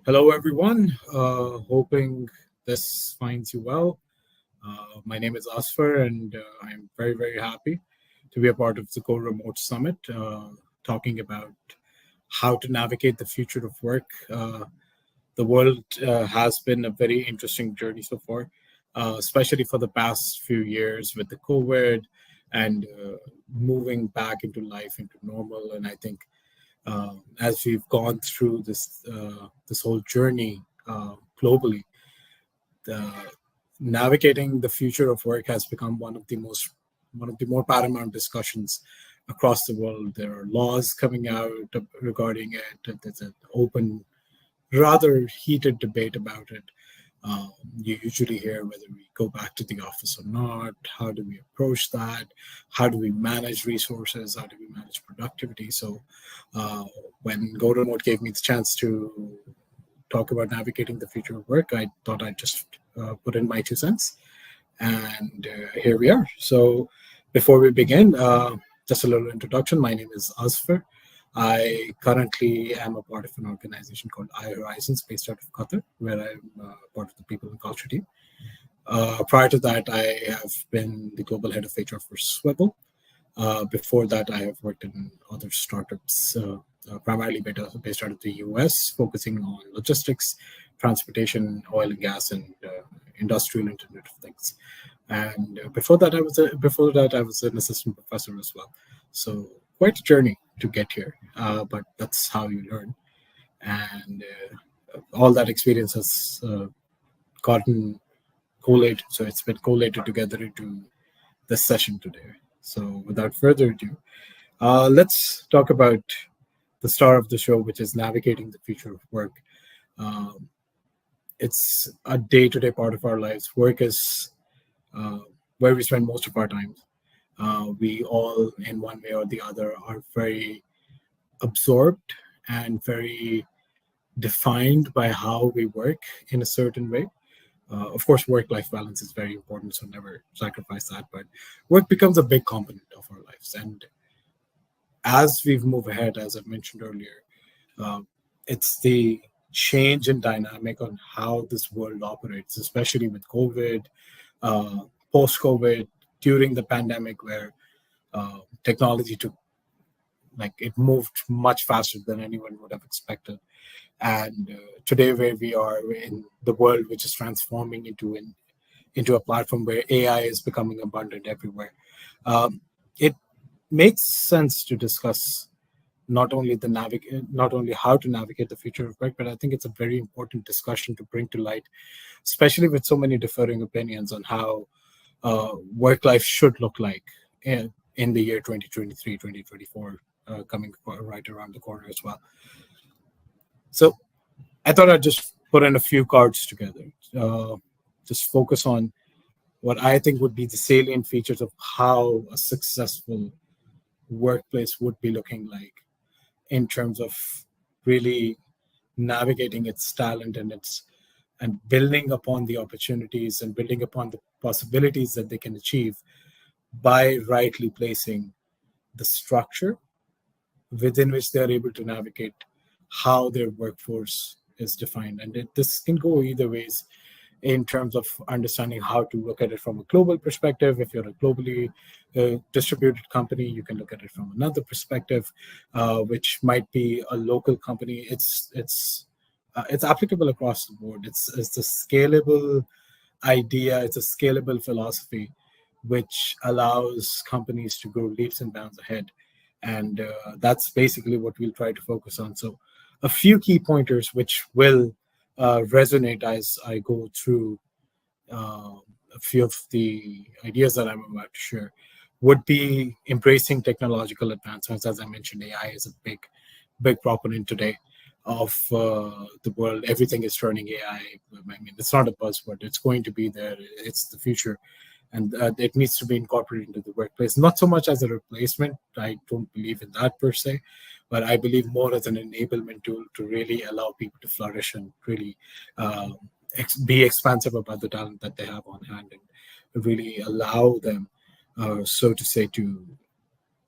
Hello, everyone. Hoping this finds you well. My name is Azfar, and I'm very, very happy to be a part of the GoRemote Summit, talking about how to navigate the future of work. The world has been a very interesting journey so far, especially for the past few years with the COVID and moving back into life, into normal. And I think as we've gone through this whole journey globally, the navigating the future of work has become one of the more paramount discussions across the world. There are laws coming out regarding it. There's an open, rather heated debate about it. You usually hear whether we go back to the office or not. How do we approach that? How do we manage resources? How do we manage productivity? So, when GoRemote gave me the chance to talk about navigating the future of work, I thought I'd just put in my 2 cents, and here we are. So, before we begin, just a little introduction. My name is Azfar. I currently am a part of an organization called iHorizons, based out of Qatar, where I'm part of the people and culture team. Prior to that, I have been the global head of HR for Swivel. Before that, I have worked in other startups, primarily based out of the US, focusing on logistics, transportation, oil and gas, and industrial Internet of Things. And before that I was an assistant professor as well. So quite a journey to get here, but that's how you learn. And all that experience has gotten collated. So it's been collated together into this session today. So without further ado, let's talk about the star of the show, which is navigating the future of work. Um, it's a day-to-day part of our lives. Work is where we spend most of our time. We all, in one way or the other, are very absorbed and very defined by how we work in a certain way. Of course, work-life balance is very important, so never sacrifice that. But work becomes a big component of our lives, and as we've moved ahead, as I mentioned earlier, uh, it's the change in dynamic on how this world operates, especially with COVID, uh, post-COVID, during the pandemic, where technology took like it moved much faster than anyone would have expected. And today, where we are in the world, which is transforming into a platform where AI is becoming abundant everywhere, it makes sense to discuss not only how to navigate the future of work, but I think it's a very important discussion to bring to light, especially with so many differing opinions on how work life should look like in the year 2023, 2024, coming right around the corner as well. So I thought I'd just put in a few cards together, just focus on what I think would be the salient features of how a successful workplace would be looking like in terms of really navigating its talent and building upon the opportunities and building upon the possibilities that they can achieve by rightly placing the structure within which they are able to navigate how their workforce is defined. And this can go either ways in terms of understanding how to look at it from a global perspective. If you're a globally distributed company, you can look at it from another perspective, which might be a local company. It's applicable across the board. It's a scalable idea. It's a scalable philosophy, which allows companies to grow leaps and bounds ahead. And that's basically what we'll try to focus on. So, a few key pointers which will resonate as I go through a few of the ideas that I'm about to share would be embracing technological advancements. As I mentioned, AI is a big proponent today of the world. Everything is turning AI. I mean, it's not a buzzword. It's going to be there. It's the future. And it needs to be incorporated into the workplace, not so much as a replacement. I don't believe in that per se, but I believe more as an enablement tool to really allow people to flourish and really uh, be expansive about the talent that they have on hand, and really allow them, so to say, to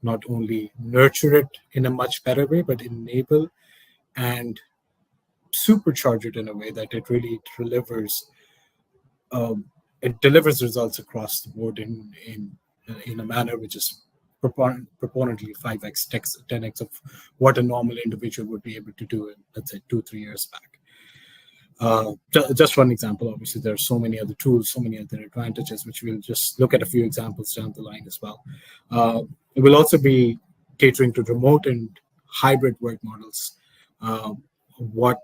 not only nurture it in a much better way, but enable and supercharge it in a way that it really delivers results across the board in a manner which is proponently 5x, 10x of what a normal individual would be able to do in, let's say, 2-3 years back. Just one example. Obviously, there are so many other tools, so many other advantages, which we'll just look at a few examples down the line as well. It will also be catering to remote and hybrid work models. What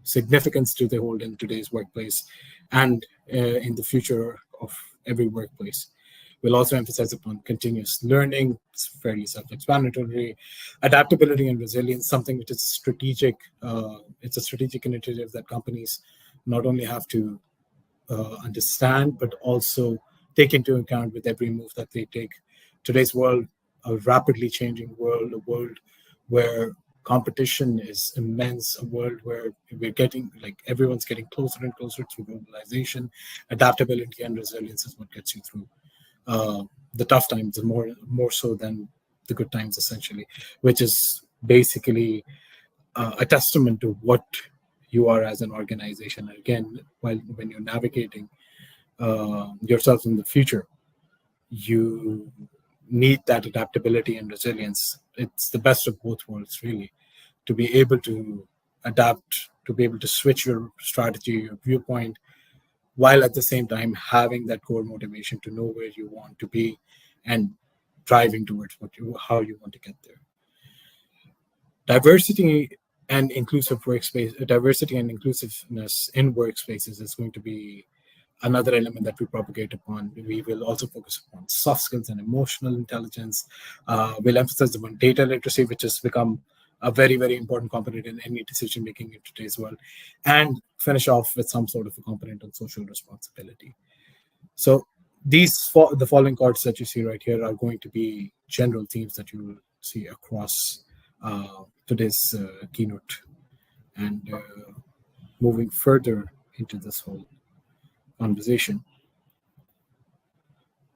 significance do they hold in today's workplace and in the future of every workplace? We'll also emphasize upon continuous learning. It's fairly self-explanatory. Adaptability and resilience, something which is strategic. It's a strategic initiative that companies not only have to understand, but also take into account with every move that they take. Today's world, a rapidly changing world, a world where competition is immense, a world where we're getting, everyone's getting closer and closer through globalization. Adaptability and resilience is what gets you through the tough times, more so than the good times, essentially, which is basically a testament to what you are as an organization. Again, when you're navigating yourself in the future, you need that adaptability and resilience. It's the best of both worlds, really, to be able to adapt, to be able to switch your strategy, your viewpoint, while at the same time having that core motivation to know where you want to be and driving towards how you want to get there. Diversity and inclusiveness in workspaces is going to be another element that we propagate upon. We will also focus upon soft skills and emotional intelligence. We'll emphasize upon data literacy, which has become a very, very important component in any decision making in today's world, and finish off with some sort of a component on social responsibility. So the following cards that you see right here are going to be general themes that you will see across today's keynote. And moving further into this whole conversation,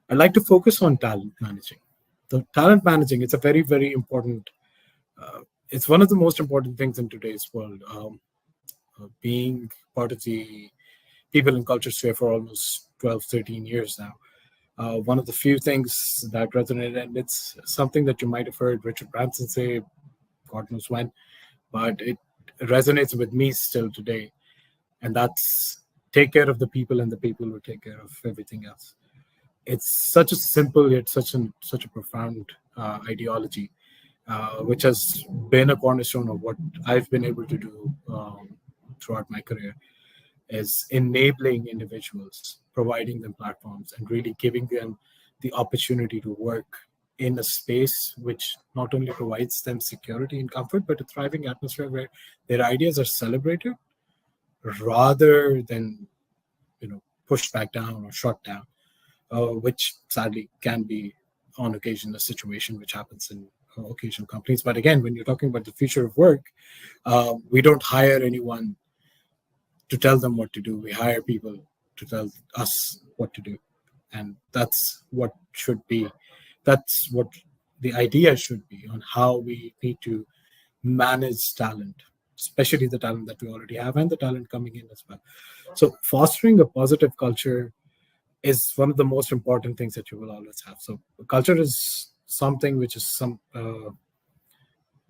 I'd like to focus on talent managing. The talent managing, it's a very, very important it's one of the most important things in today's world. Being part of the people and culture sphere for almost 12, 13 years now, one of the few things that resonated, and it's something that you might have heard Richard Branson say, God knows when, but it resonates with me still today. And that's take care of the people, and the people will take care of everything else. It's such a simple yet such a profound ideology. Which has been a cornerstone of what I've been able to do throughout my career, is enabling individuals, providing them platforms, and really giving them the opportunity to work in a space which not only provides them security and comfort, but a thriving atmosphere where their ideas are celebrated rather than pushed back down or shut down, which sadly can be on occasion a situation which happens in occasional companies. But again, when you're talking about the future of work, we don't hire anyone to tell them what to do. We hire people to tell us what to do. And that's what the idea should be on how we need to manage talent, especially the talent that we already have and the talent coming in as well. So fostering a positive culture is one of the most important things that you will always have. So culture is something which is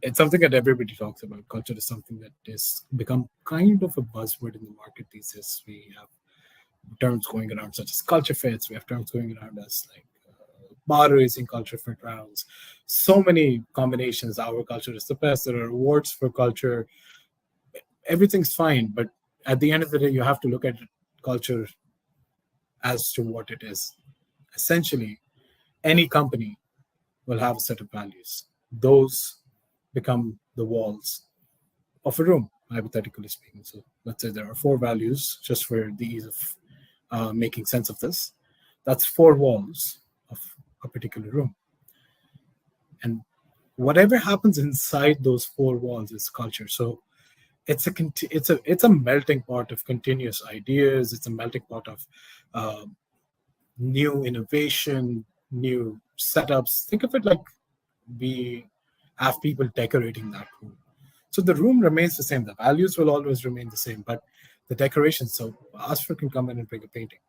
it's something that everybody talks about. Culture is something that has become kind of a buzzword in the market these days. We have terms going around such as culture fits. We have terms going around as bar racing culture fit rounds. So many combinations. Our culture is the best. There are awards for culture. Everything's fine, but at the end of the day, you have to look at culture as to what it is. Essentially, any company will have a set of values. Those become the walls of a room, hypothetically speaking. So let's say there are 4 values, just for the ease of making sense of this. That's 4 walls of a particular room. And whatever happens inside those 4 walls is culture. So it's a melting pot of continuous ideas. It's a melting pot of new innovation, new setups. Think of it like we have people decorating that room. So the room remains the same. The values will always remain the same, but the decorations. So Asfer can come in and bring a painting.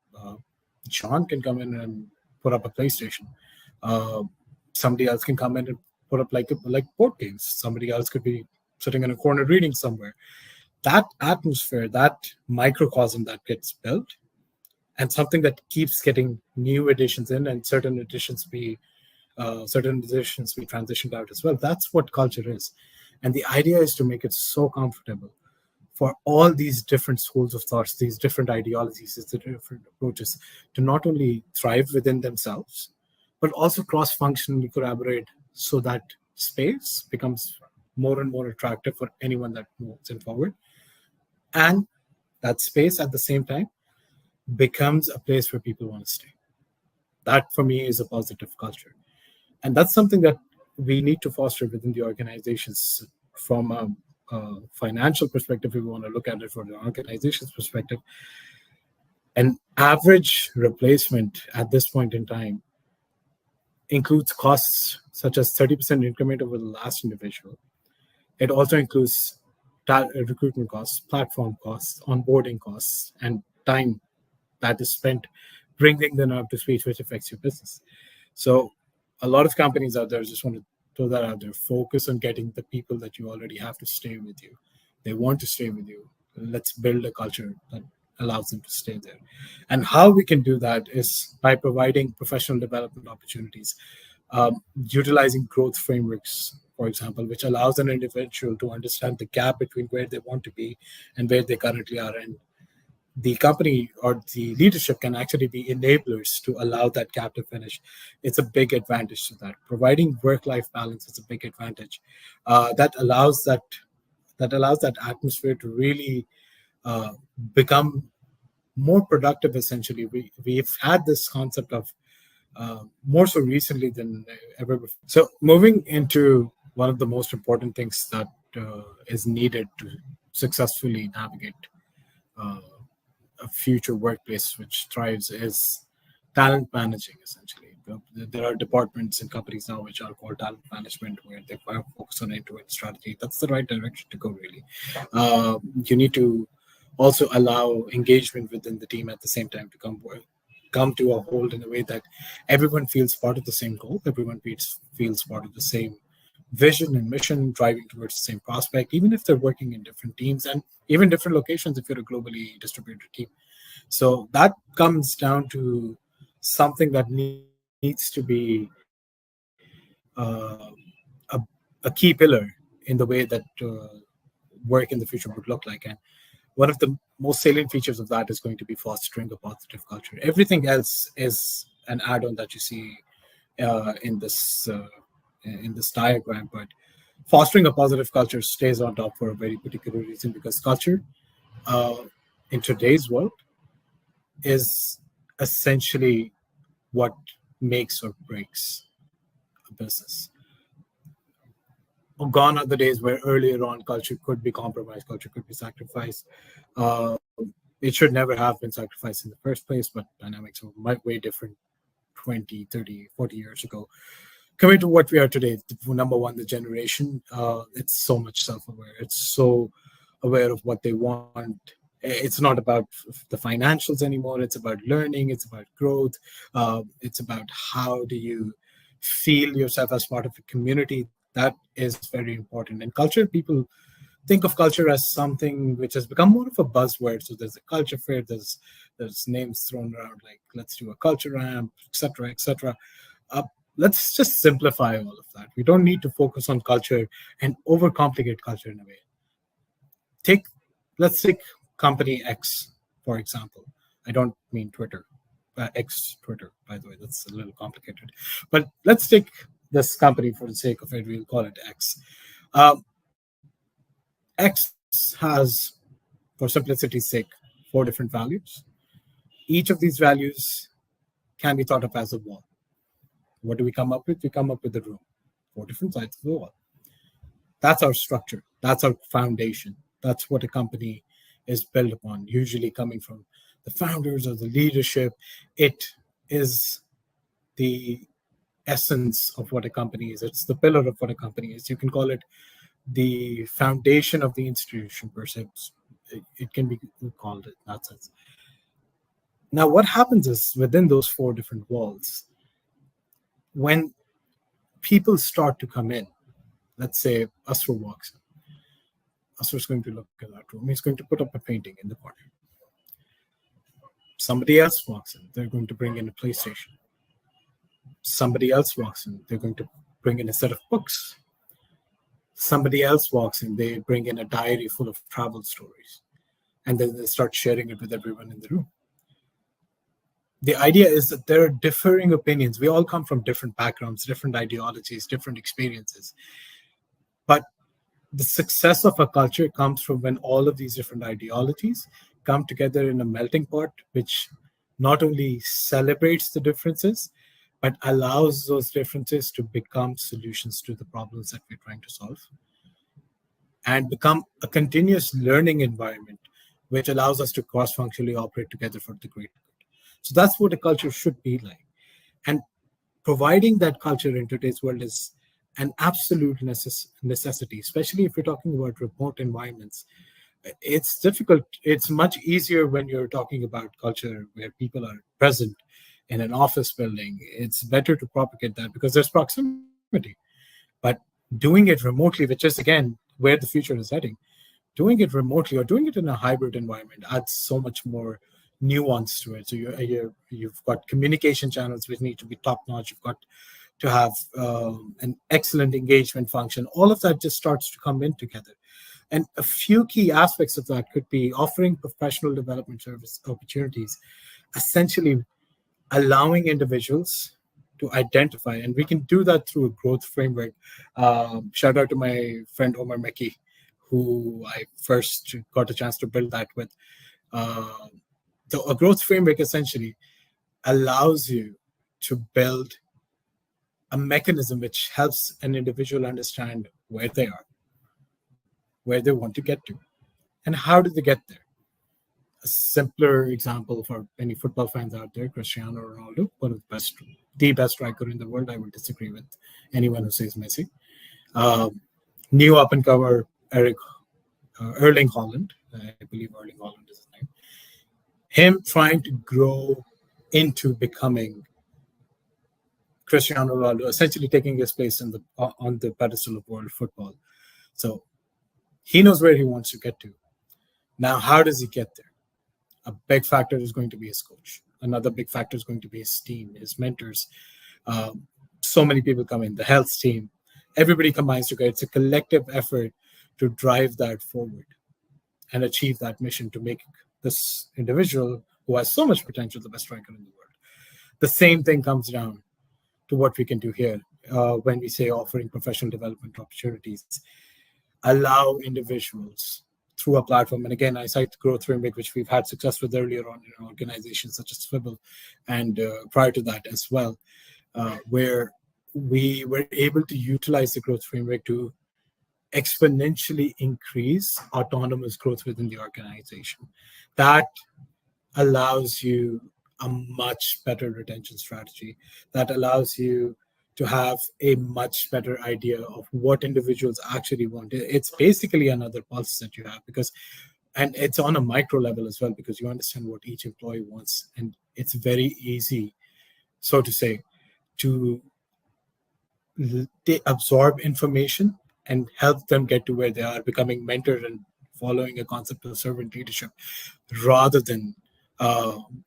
John can come in and put up a PlayStation. Uh, Somebody else can come in and put up like board games. Somebody else could be sitting in a corner reading somewhere. That atmosphere, that microcosm that gets built, and something that keeps getting new additions in, and certain editions be transitioned out as well. That's what culture is, and the idea is to make it so comfortable for all these different schools of thoughts, these different ideologies, these different approaches, to not only thrive within themselves, but also cross-functionally collaborate so that space becomes more and more attractive for anyone that moves in forward. And that space at the same time becomes a place where people want to stay. That for me is a positive culture. And that's something that we need to foster within the organizations from a financial perspective. If we want to look at it from the organization's perspective, an average replacement at this point in time includes costs such as 30% increment over the last individual. It also includes recruitment costs, platform costs, onboarding costs, and time that is spent bringing them up to speed, which affects your business. So a lot of companies out there just want to throw that out there. Focus on getting the people that you already have to stay with you. They want to stay with you. Let's build a culture that allows them to stay there. And how we can do that is by providing professional development opportunities, utilizing growth frameworks, for example, which allows an individual to understand the gap between where they want to be and where they currently are. And the company or the leadership can actually be enablers to allow that gap to finish. It's a big advantage to that. Providing work-life balance is a big advantage. That allows that atmosphere to really become more productive. Essentially, we've had this concept of more so recently than ever before. So moving into one of the most important things that is needed to successfully navigate uh, a future workplace which thrives is talent managing. Essentially, there are departments in companies now which are called talent management, where they focus on end-to-end strategy. That's the right direction to go, really. You need to also allow engagement within the team at the same time to come to a hold in a way that everyone feels part of the same goal, everyone feels part of the same vision and mission, driving towards the same prospect, even if they're working in different teams and even different locations if you're a globally distributed team. So that comes down to something that needs to be uh, a, a key pillar in the way that work in the future would look like. And one of the most salient features of that is going to be fostering a positive culture. Everything else is an add-on that you see in this diagram, but fostering a positive culture stays on top for a very particular reason, because culture uh, in today's world is essentially what makes or breaks a business. Gone are the days where earlier on culture could be compromised, culture could be sacrificed. Uh, it should never have been sacrificed in the first place, but dynamics were way different 20, 30, 40 years ago. Coming to what we are today, number one, the generation, it's so much self-aware. It's so aware of what they want. It's not about the financials anymore. It's about learning. It's about growth. It's about how do you feel yourself as part of a community. That is very important. And culture, people think of culture as something which has become more of a buzzword. So there's a culture fair, there's names thrown around like let's do a culture ramp, etc., etc. Uh, let's just simplify all of that. We don't need to focus on culture and overcomplicate culture in a way. Take Let's take company X, for example. I don't mean Twitter, X Twitter, by the way. That's a little complicated. But let's take this company for the sake of it. We'll call it X. Um, X has, for simplicity's sake, 4 different values. Each of these values can be thought of as a wall. What do we come up with? We come up with a room, 4 different sides of the wall. That's our structure. That's our foundation. That's what a company is built upon, usually coming from the founders or the leadership. It is the essence of what a company is. It's the pillar of what a company is. You can call it the foundation of the institution per se. It can be called in that sense. Now, what happens is within those four different walls, when people start to come in, let's say Azfar walks in. Azfar's going to look at that room. He's going to put up a painting in the corner. Somebody else walks in. They're going to bring in a PlayStation. Somebody else walks in. They're going to bring in a set of books. Somebody else walks in. They bring in a diary full of travel stories. And then they start sharing it with everyone in the room. The idea is that there are differing opinions. We all come from different backgrounds, different ideologies, different experiences. But the success of a culture comes from when all of these different ideologies come together in a melting pot, which not only celebrates the differences, but allows those differences to become solutions to the problems that we're trying to solve and become a continuous learning environment, which allows us to cross-functionally operate together for the greater good. So that's what a culture should be like. And providing that culture in today's world is an absolute necessity, especially if you're talking about remote environments. It's difficult. It's much easier when you're talking about culture where people are present in an office building. It's better to propagate that because there's proximity. But doing it remotely, which is, again, where the future is heading, doing it remotely or doing it in a hybrid environment adds so much more nuance to it. So you've got communication channels which need to be top-notch. You've got to have an excellent engagement function. All of that just starts to come in together. And a few key aspects of that could be offering professional development service opportunities, essentially allowing individuals to identify, and we can do that through a growth framework. Shout out to my friend Omar Mekki, who I first got a chance to build that with. So a growth framework essentially allows you to build a mechanism which helps an individual understand where they are, where they want to get to, and how do they get there. A simpler example for any football fans out there, Cristiano Ronaldo, one of the best striker in the world. I would disagree with anyone who says Messi. New up-and-comer Erling Haaland, I believe Erling Haaland is his name. Him trying to grow into becoming Cristiano Ronaldo, essentially taking his place on the pedestal of world football. So he knows where he wants to get to. Now, how does he get there? A big factor is going to be his coach. Another big factor is going to be his team, his mentors. So many people come in, the health team. Everybody combines together. It's a collective effort to drive that forward and achieve that mission to make this individual who has so much potential the best striker in the world. The same thing comes down to what we can do here when we say offering professional development opportunities. Allow individuals through a platform, and again, I cite the growth framework, which we've had success with earlier on in organizations such as Swivel, and prior to that as well, where we were able to utilize the growth framework to exponentially increase autonomous growth within the organization. That allows you a much better retention strategy. That allows you to have a much better idea of what individuals actually want. It's basically another pulse that you have and it's on a micro level as well, because you understand what each employee wants. And it's very easy, so to say, to absorb information and help them get to where they are, becoming mentored and following a concept of servant leadership, rather than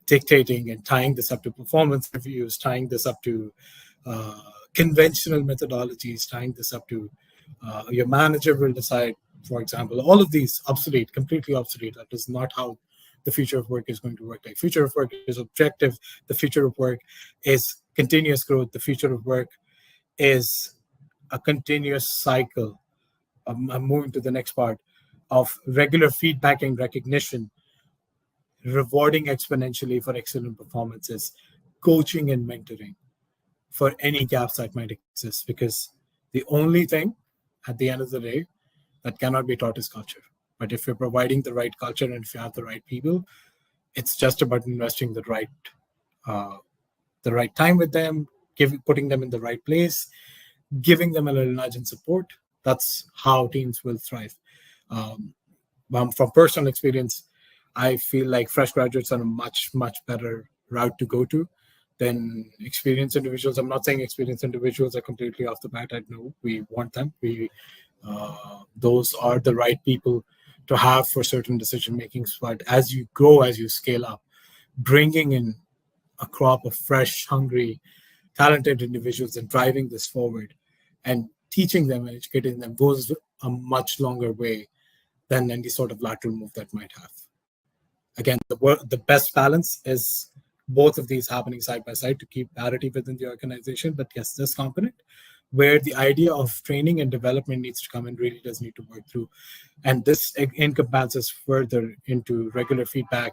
dictating and tying this up to performance reviews, tying this up to conventional methodologies, tying this up to your manager will decide, for example. All of these obsolete, completely obsolete. That is not how the future of work is going to work. The future of work is objective. The future of work is continuous growth. The future of work is a continuous cycle. I'm moving to the next part of regular feedback and recognition, rewarding exponentially for excellent performances, coaching and mentoring for any gaps that might exist. Because the only thing at the end of the day that cannot be taught is culture. But if you're providing the right culture and if you have the right people, it's just about investing the right time with them, putting them in the right place, giving them a little nudge and support, That's how teams will thrive. Um, from personal experience, I feel like fresh graduates are a much, much better route to go to than experienced individuals. I'm not saying experienced individuals are completely off the bat. I know we want them. Those are the right people to have for certain decision makings. But as you grow, as you scale up, bringing in a crop of fresh, hungry, talented individuals and driving this forward and teaching them and educating them goes a much longer way than any sort of lateral move that might have. Again, the best balance is both of these happening side by side to keep parity within the organization. But yes, this component where the idea of training and development needs to come in really does need to work through. And this encompasses further into regular feedback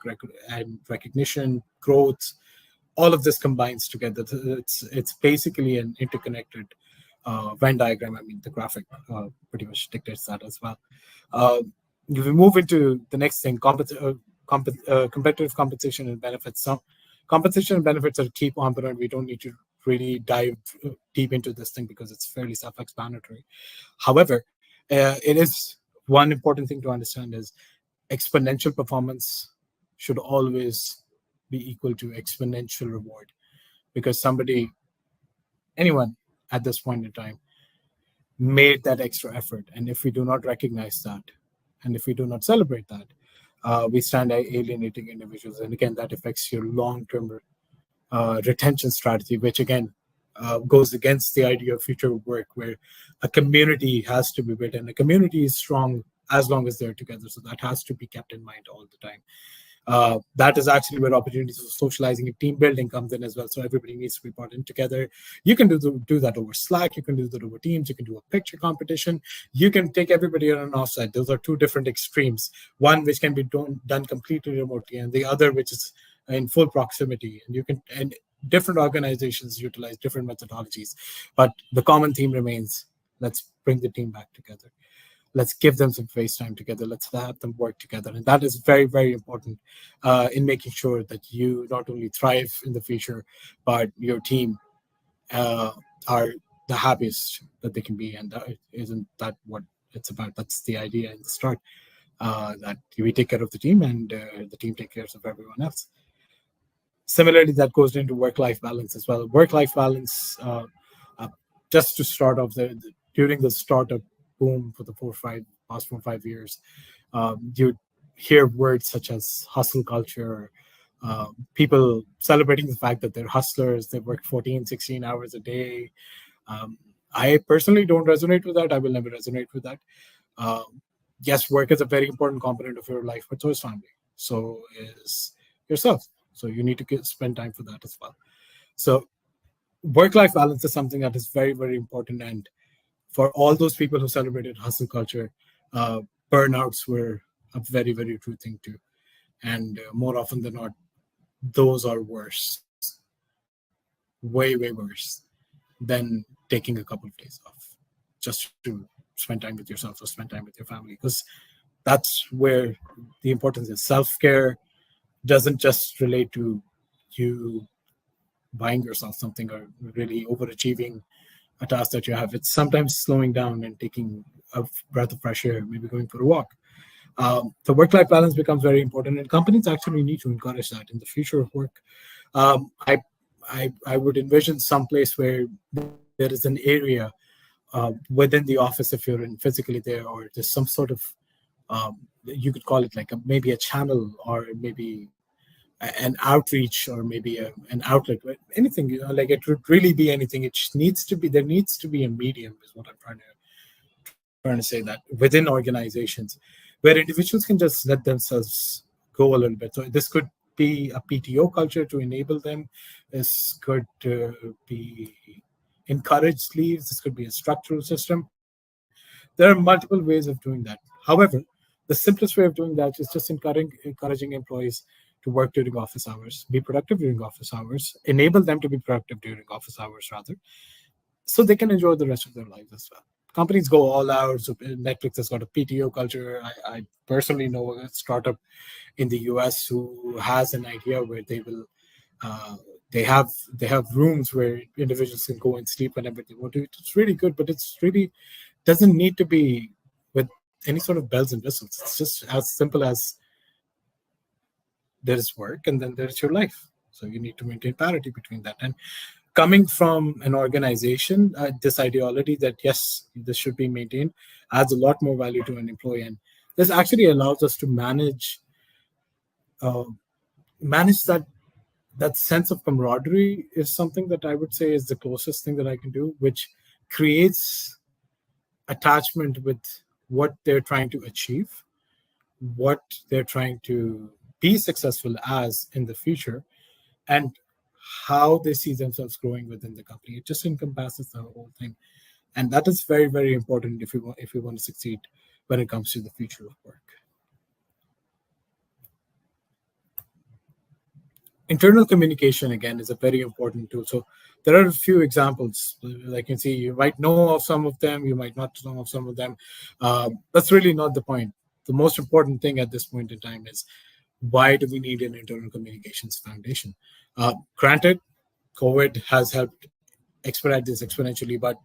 and recognition, growth. All of this combines together. It's basically an interconnected Venn diagram. I mean, the graphic pretty much dictates that as well. If we move into the next thing, competitive compensation and benefits. Some compensation and benefits are a key component. We don't need to really dive deep into this thing because it's fairly self-explanatory. However, it is one important thing to understand is exponential performance should always be equal to exponential reward, because anyone at this point in time made that extra effort. And if we do not recognize that, and if we do not celebrate that, we stand alienating individuals. And again, that affects your long-term retention strategy, which again goes against the idea of future work, where a community has to be built, and a community is strong as long as they're together. So that has to be kept in mind all the time. That is actually where opportunities for socializing and team building comes in as well. So everybody needs to be brought in together. You can do that over Slack. You can do that over Teams. You can do a picture competition. You can take everybody on an offsite. Those are two different extremes. One which can be done completely remotely, and the other which is in full proximity. And different organizations utilize different methodologies, but the common theme remains: let's bring the team back together. Let's give them some face time together. Let's have them work together. And that is very, very important in making sure that you not only thrive in the future, but your team are the happiest that they can be. And isn't that what it's about? That's the idea in the start, that we take care of the team and the team takes care of everyone else. Similarly, that goes into work-life balance as well. Work-life balance, just to start off, during the startup boom for the past 4 or 5 years, you hear words such as hustle culture, people celebrating the fact that they're hustlers, they work 14, 16 hours a day. I personally don't resonate with that. I will never resonate with that. Yes, work is a very important component of your life, but so is family. So is yourself. So you need to spend time for that as well. So work-life balance is something that is very, very important. And for all those people who celebrated hustle culture, burnouts were a very, very true thing too. And more often than not, those are worse, way, way worse than taking a couple of days off just to spend time with yourself or spend time with your family. Because that's where the importance is. Self-care doesn't just relate to you buying yourself something or really overachieving a task that you have. It's sometimes slowing down and taking a breath of fresh air, maybe going for a walk. The work-life balance becomes very important, and companies actually need to encourage that in the future of work. I would envision some place where there is an area within the office, if you're in physically there, or there's some sort of you could call it like maybe a channel, or maybe an outreach, or maybe an outlet, anything, like it would really be anything. There needs to be a medium, is what I'm trying to say, that within organizations where individuals can just let themselves go a little bit. So this could be a PTO culture to enable them. This could be encouraged leaves. This could be a structural system. There are multiple ways of doing that. However, the simplest way of doing that is just encouraging employees to work during office hours, be productive during office hours, enable them to be productive during office hours, rather, so they can enjoy the rest of their lives as well. Companies go all out. So Netflix has got a PTO culture. I personally know a startup in the US who has an idea where they have rooms where individuals can go and sleep whenever they want to. It's really good, but it's really doesn't need to be with any sort of bells and whistles. It's just as simple as there's work and then there's your life. So you need to maintain parity between that. And coming from an organization, this ideology that yes, this should be maintained adds a lot more value to an employee, and this actually allows us to uh, manage that sense of camaraderie. Is something that I would say is the closest thing that I can do, which creates attachment with what they're trying to achieve, what they're trying to be successful as in the future, and how they see themselves growing within the company. It just encompasses the whole thing, and that is very, very important if you want to succeed when it comes to the future of work. Internal communication again is a very important tool. So there are a few examples. Like you can see, you might know of some of them, you might not know of some of them. That's really not the point. The most important thing at this point in time is, why do we need an internal communications foundation? Granted, COVID has helped expedite this exponentially, but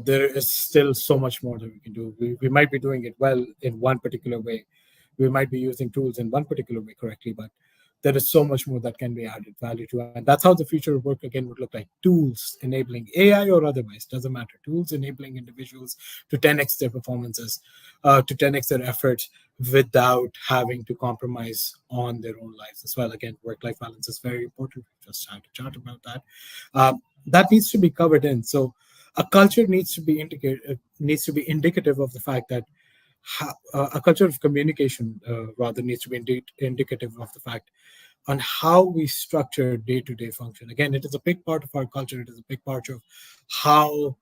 there is still so much more that we can do. We might be doing it well in one particular way. We might be using tools in one particular way correctly, but there is so much more that can be added value to. And that's how the future of work again would look like. Tools enabling AI or otherwise, doesn't matter. Tools enabling individuals to 10x their performances, to 10x their efforts without having to compromise on their own lives as well. Again, work-life balance is very important. We just had a chat about that. That needs to be covered in. So a culture needs to be indicative of the fact that a culture of communication rather needs to be indicative of the fact on how we structure day-to-day function. Again, it is a big part of our culture. It is a big part of how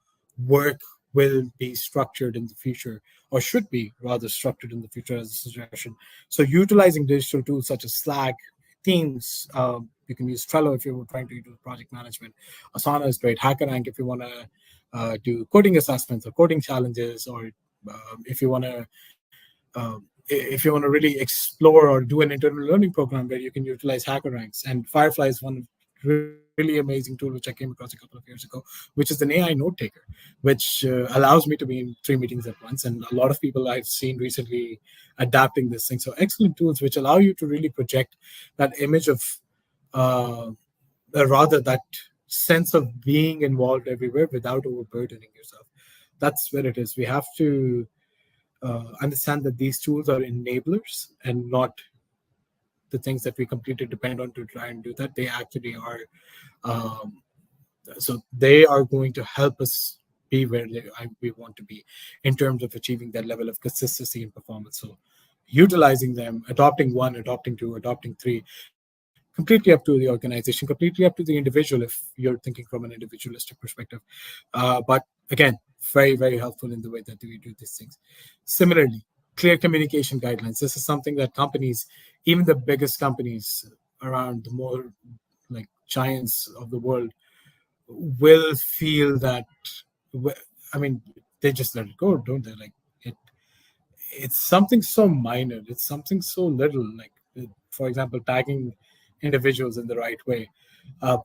work will be structured in the future, or should be rather structured in the future, as a suggestion. So utilizing digital tools such as Slack, Teams, you can use Trello if you're trying to do project management. Asana is great. HackerRank if you want to do coding assessments or coding challenges, or if you want to really explore or do an internal learning program where you can utilize HackerRanks. And Firefly is one really amazing tool which I came across a couple of years ago, which is an AI note taker, which allows me to be in 3 meetings at once. And a lot of people I've seen recently adapting this thing. So excellent tools which allow you to really project that image of rather that sense of being involved everywhere without overburdening yourself. That's where it is. We have to understand that these tools are enablers and not the things that we completely depend on to try and do that. They actually are, so they are going to help us be where we want to be in terms of achieving that level of consistency and performance. So utilizing them, adopting 1, adopting 2, adopting 3, completely up to the organization, completely up to the individual if you're thinking from an individualistic perspective. But again, very, very helpful in the way that we do these things. Similarly, clear communication guidelines. This is something that companies, even the biggest companies around, the more like giants of the world, will feel that, I mean, they just let it go, don't they? Like it's something so minor. It's something so little, like, for example, tagging individuals in the right way,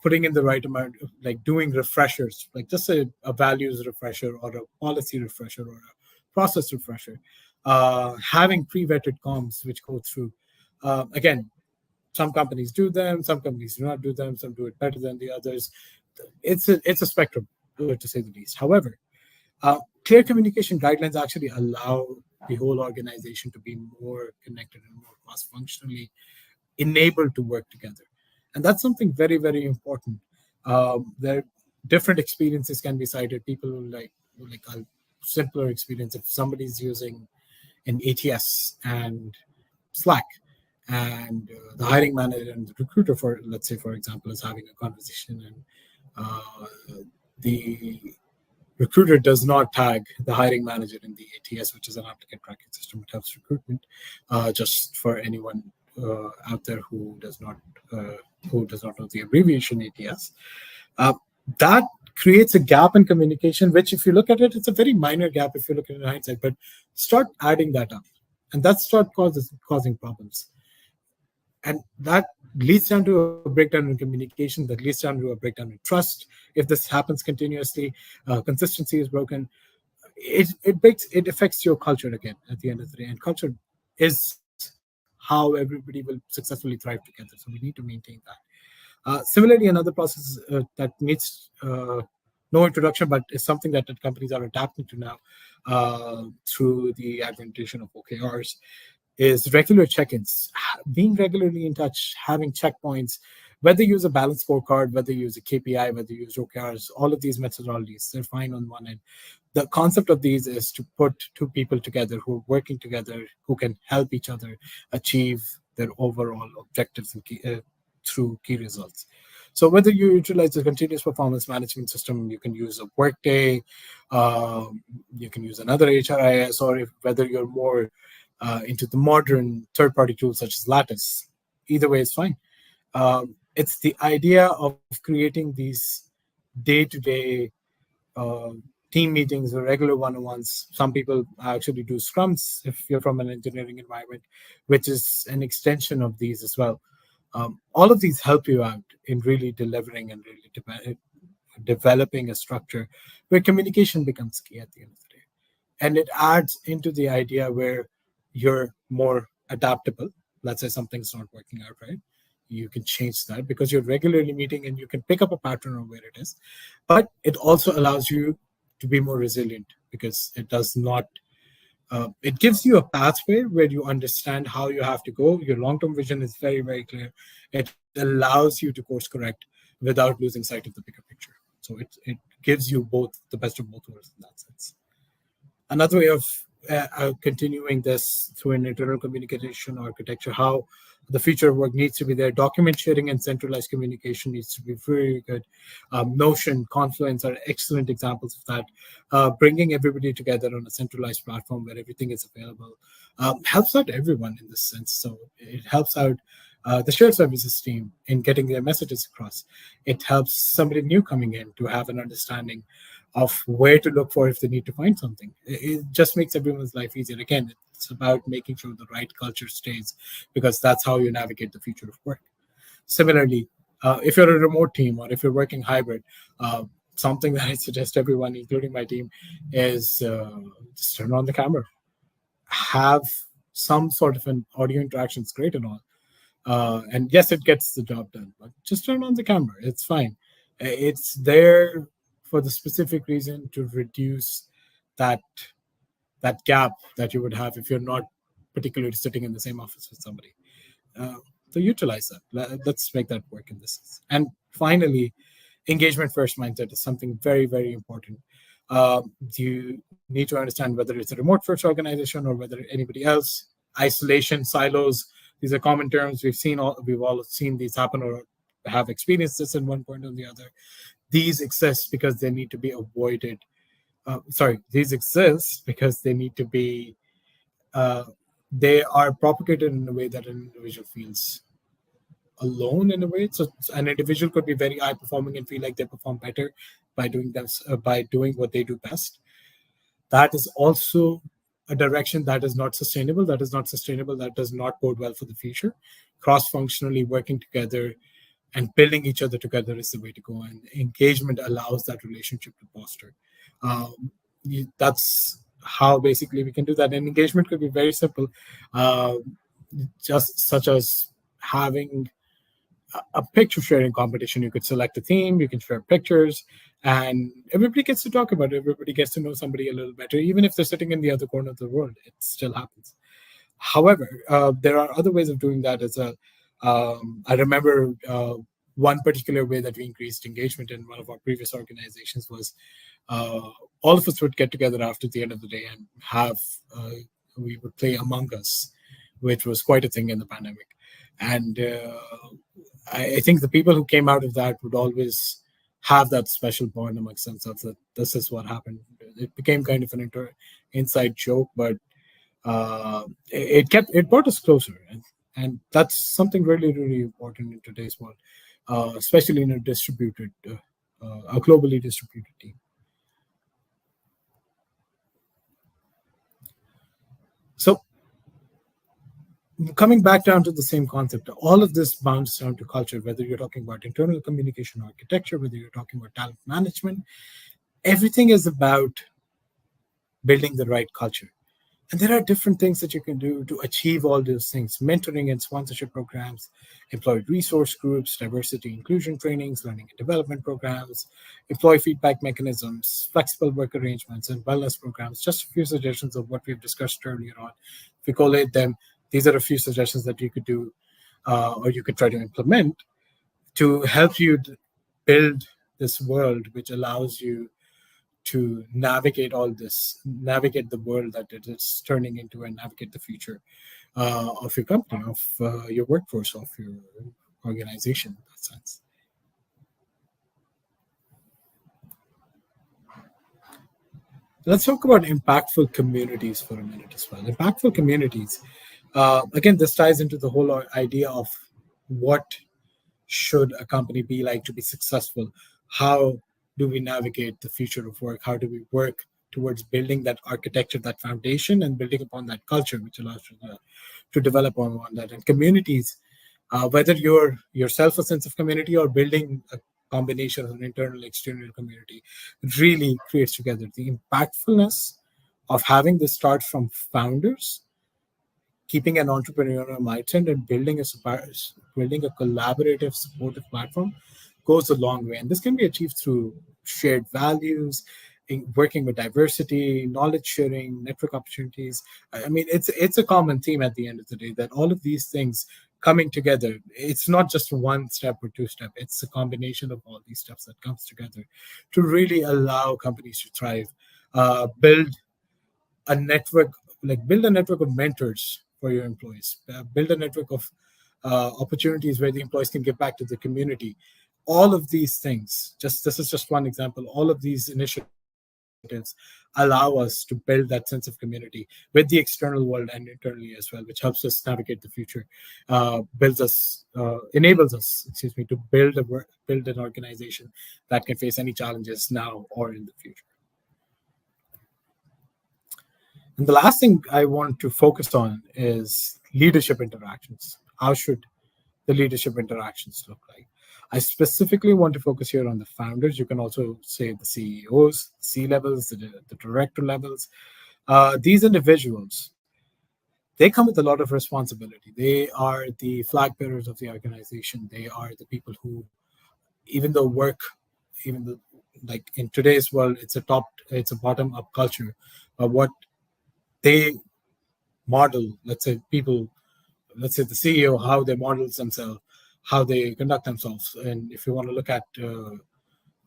putting in the right amount, like doing refreshers, like just a values refresher or a policy refresher or a process refresher, having pre-vetted comms which go through. Again, some companies do them, some companies do not do them, some do it better than the others. It's a spectrum, to say the least. However, clear communication guidelines actually allow the whole organization to be more connected and more cross-functionally enabled to work together. And that's something very, very important. There different experiences can be cited. People like a simpler experience. If somebody's using an ATS and Slack, and the hiring manager and the recruiter, for let's say, for example, is having a conversation, and the recruiter does not tag the hiring manager in the ATS, which is an applicant tracking system. It helps recruitment. Just for anyone out there who does not know the abbreviation ATS, that creates a gap in communication. Which, if you look at it, it's a very minor gap if you look at it in hindsight. But start adding that up, and that start causing problems. And that leads down to a breakdown in communication, that leads down to a breakdown in trust. If this happens continuously, consistency is broken. it affects your culture again at the end of the day, and culture is how everybody will successfully thrive together. So we need to maintain that. Similarly, another process that needs no introduction, but is something that the companies are adapting to now through the adaptation of OKRs, is regular check-ins. Being regularly in touch, having checkpoints, whether you use a balanced scorecard, whether you use a KPI, whether you use OKRs, all of these methodologies, they're fine on one end. The concept of these is to put two people together who are working together, who can help each other achieve their overall objectives and through key results. So whether you utilize a continuous performance management system, you can use a Workday, you can use another HRIS, or whether you're more into the modern third-party tools such as Lattice, either way is fine. It's the idea of creating these day-to-day team meetings or regular one-on-ones. Some people actually do scrums if you're from an engineering environment, which is an extension of these as well. All of these help you out in really delivering and really developing a structure where communication becomes key at the end of the day. And it adds into the idea where you're more adaptable. Let's say something's not working out right. You can change that because you're regularly meeting and you can pick up a pattern of where it is. But it also allows you to be more resilient because it does not it gives you a pathway where you understand how you have to go. Your long-term vision is very, very clear. It allows you to course correct without losing sight of the bigger picture. So it gives you both the best of both worlds in that sense. Another way of continuing this through an internal communication architecture, how the future of work needs to be there. Document sharing and centralized communication needs to be very good. Notion, Confluence are excellent examples of that. Bringing everybody together on a centralized platform where everything is available helps out everyone in this sense. So it helps out the shared services team in getting their messages across. It helps somebody new coming in to have an understanding of where to look for if they need to find something. It just makes everyone's life easier. Again, it's about making sure the right culture stays because that's how you navigate the future of work. Similarly, if you're a remote team or if you're working hybrid, something that I suggest everyone, including my team, is just turn on the camera. Have some sort of an audio interaction. It's great and all. And yes, it gets the job done, but just turn on the camera. It's fine. It's there for the specific reason to reduce that gap that you would have if you're not particularly sitting in the same office with somebody. So utilize that. Let's make that work in this. And finally, engagement first mindset is something very, very important. You need to understand whether it's a remote first organization or whether anybody else. Isolation, silos, these are common terms. We've all seen these happen or have experienced this in one point or the other. These exist because they need to be avoided. These exist because they need to be, they are propagated in a way that an individual feels alone in a way. So an individual could be very high performing and feel like they perform better by doing what they do best. That is also a direction that is not sustainable. That does not bode well for the future. Cross-functionally working together and building each other together is the way to go. And engagement allows that relationship to foster. That's how basically we can do that. And engagement could be very simple, just such as having a picture sharing competition. You could select a theme, you can share pictures, and everybody gets to talk about it. Everybody gets to know somebody a little better, even if they're sitting in the other corner of the world. It still happens. However, there are other ways of doing that as well. I remember one particular way that we increased engagement in one of our previous organizations was all of us would get together after the end of the day and we would play Among Us, which was quite a thing in the pandemic. And I think the people who came out of that would always have that special bond amongst themselves that this is what happened. It became kind of an inside joke, but it brought us closer, and that's something really, really important in today's world, especially in a globally distributed team. So coming back down to the same concept, all of this bounds down to culture, whether you're talking about internal communication architecture, whether you're talking about talent management, everything is about building the right culture. And there are different things that you can do to achieve all those things: mentoring and sponsorship programs, employee resource groups, diversity inclusion trainings, learning and development programs, employee feedback mechanisms, flexible work arrangements, and wellness programs. Just a few suggestions of what we've discussed earlier on. If we collate them, these are a few suggestions that you could do or you could try to implement to help you build this world which allows you to navigate the world that it is turning into, and navigate the future of your company, of your workforce, of your organization in that sense. Let's talk about impactful communities for a minute as well. Impactful communities, again, this ties into the whole idea of what should a company be like to be successful? How do we navigate the future of work? How do we work towards building that architecture, that foundation, and building upon that culture, which allows you to develop on that? And communities, whether you're yourself a sense of community or building a combination of an internal external community, really creates together the impactfulness of having this start from founders, keeping an entrepreneurial mindset, and building a collaborative, supportive platform goes a long way. And this can be achieved through shared values, working with diversity, knowledge sharing, network opportunities. I mean, it's a common theme at the end of the day that all of these things coming together. It's not just one step or two step. It's a combination of all these steps that comes together to really allow companies to thrive. Build a network, build a network of mentors for your employees. Build a network of opportunities where the employees can give back to the community. All of these things, this is just one example. All of these initiatives allow us to build that sense of community with the external world and internally as well, which helps us navigate the future. Enables us, to build an organization that can face any challenges now or in the future. And the last thing I want to focus on is leadership interactions. How should the leadership interactions look like? I specifically want to focus here on the founders. You can also say the CEOs, C-levels, the director levels. These individuals, they come with a lot of responsibility. They are the flag bearers of the organization. They are the people who, like in today's world, it's a bottom-up culture. What they model, let's say the CEO, how they model themselves, how they conduct themselves. And if you want to look at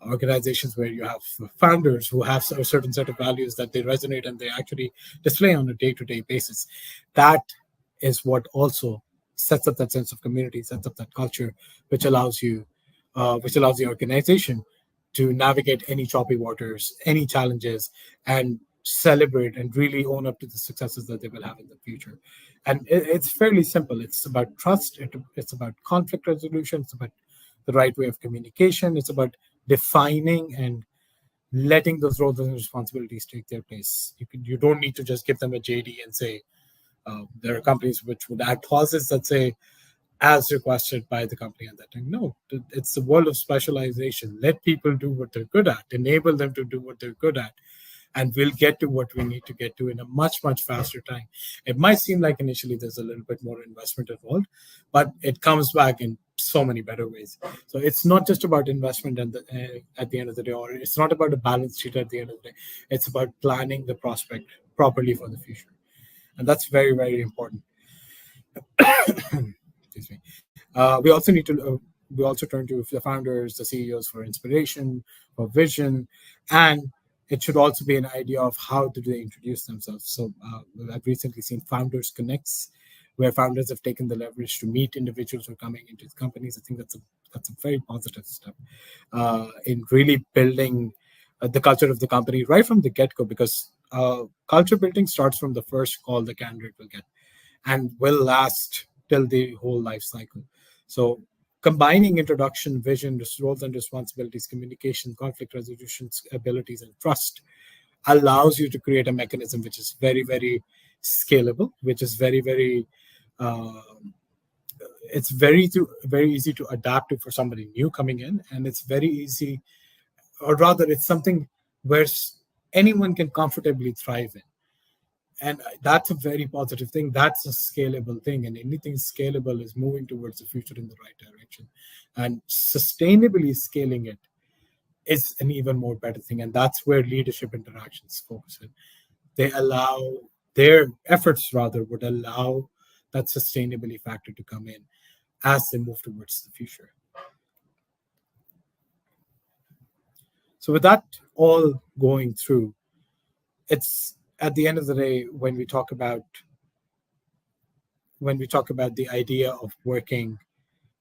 organizations where you have founders who have a certain set of values that they resonate and they actually display on a day-to-day basis, that is what also sets up that sense of community, sets up that culture, which allows the organization to navigate any choppy waters, any challenges, and celebrate and really own up to the successes that they will have in the future. And it's fairly simple. It's about trust. It's about conflict resolution. It's about the right way of communication. It's about defining and letting those roles and responsibilities take their place. You don't need to just give them a JD and say, there are companies which would add clauses that say, as requested by the company at that time. No, it's the world of specialization. Let people do what they're good at, enable them to do what they're good at, and we'll get to what we need to get to in a much, much faster time. It might seem like initially there's a little bit more investment involved, but it comes back in so many better ways. So it's not just about investment at the end of the day, or it's not about a balance sheet at the end of the day. It's about planning the prospect properly for the future. And that's very, very important. Excuse me. We also turn to the founders, the CEOs for inspiration, for vision, and it should also be an idea of how do they introduce themselves. So I've recently seen Founders Connects, where founders have taken the leverage to meet individuals who are coming into the companies. I think that's a very positive step in really building the culture of the company right from the get-go, because culture building starts from the first call the candidate will get and will last till the whole life cycle. So combining introduction, vision, roles and responsibilities, communication, conflict resolution abilities, and trust allows you to create a mechanism which is very, very scalable, which is very, very it's very easy to adapt to for somebody new coming in, and it's very easy, or rather it's something where anyone can comfortably thrive in. And that's a very positive thing. That's a scalable thing. And anything scalable is moving towards the future in the right direction. And sustainably scaling it is an even more better thing. And that's where leadership interactions focus in. They allow their efforts rather would allow that sustainability factor to come in as they move towards the future. So with that all going through, it's at the end of the day when we talk about the idea of working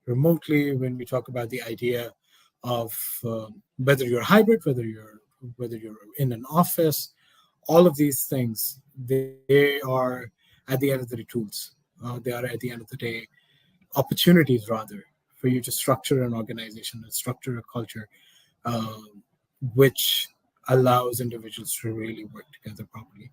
remotely, when we talk about the idea of whether you're hybrid, whether you're in an office, all of these things, they are at the end of the day tools. They are at the end of the day opportunities rather for you to structure an organization and structure a culture which allows individuals to really work together properly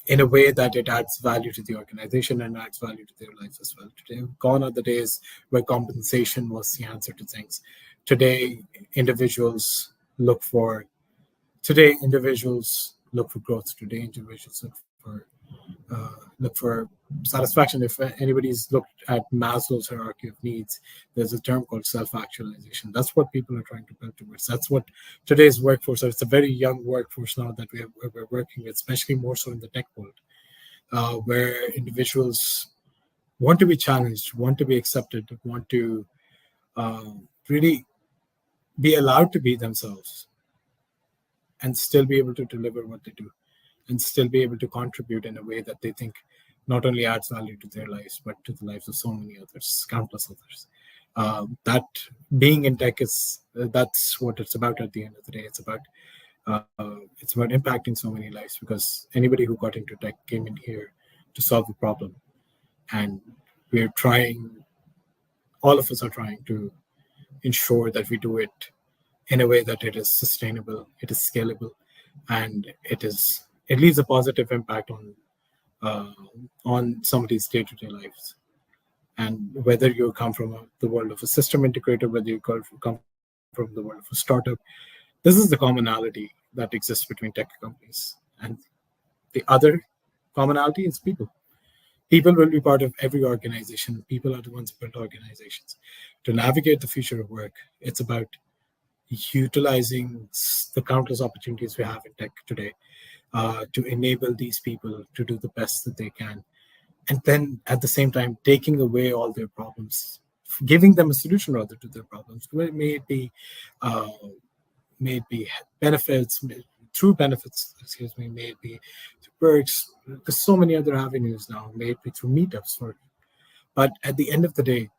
in a way that it adds value to the organization and adds value to their lives as well. Today, gone are the days where compensation was the answer to things. Today, individuals look for growth. Today, individuals look for satisfaction. If anybody's looked at Maslow's hierarchy of needs, there's a term called self-actualization. That's what people are trying to build towards. That's what today's workforce, so it's a very young workforce now that we're working with, especially more so in the tech world, where individuals want to be challenged, want to be accepted, want to really be allowed to be themselves and still be able to deliver what they do and still be able to contribute in a way that they think not only adds value to their lives, but to the lives of so many others, countless others. That being in tech that's what it's about at the end of the day. It's about impacting so many lives, because anybody who got into tech came in here to solve a problem. And all of us are trying to ensure that we do it in a way that it is sustainable, it is scalable, and it leaves a positive impact on somebody's day-to-day lives. And whether you come from the world of a system integrator, whether you come from the world of a startup, this is the commonality that exists between tech companies. And the other commonality is people. People will be part of every organization. People are the ones who build organizations. To navigate the future of work, it's about utilizing the countless opportunities we have in tech today to enable these people to do the best that they can. And then at the same time, taking away all their problems, giving them a solution rather to their problems. May it be benefits, through benefits, may it be through perks. There's so many other avenues now, may it be through meetups. But at the end of the day,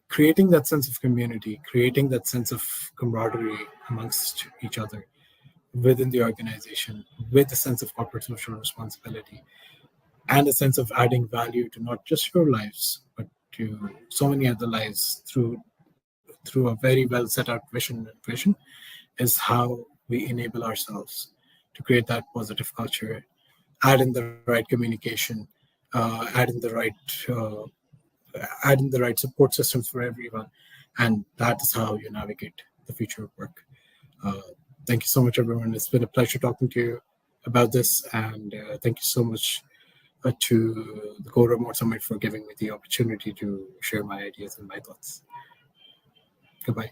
creating that sense of community, creating that sense of camaraderie amongst each other within the organization, with a sense of corporate social responsibility, and a sense of adding value to not just your lives, but to so many other lives through a very well set out vision, is how we enable ourselves to create that positive culture, add in the right communication, add in the right support systems for everyone, and that is how you navigate the future of work. Thank you so much, everyone. It's been a pleasure talking to you about this, and thank you so much to the GoRemote Summit for giving me the opportunity to share my ideas and my thoughts. Goodbye.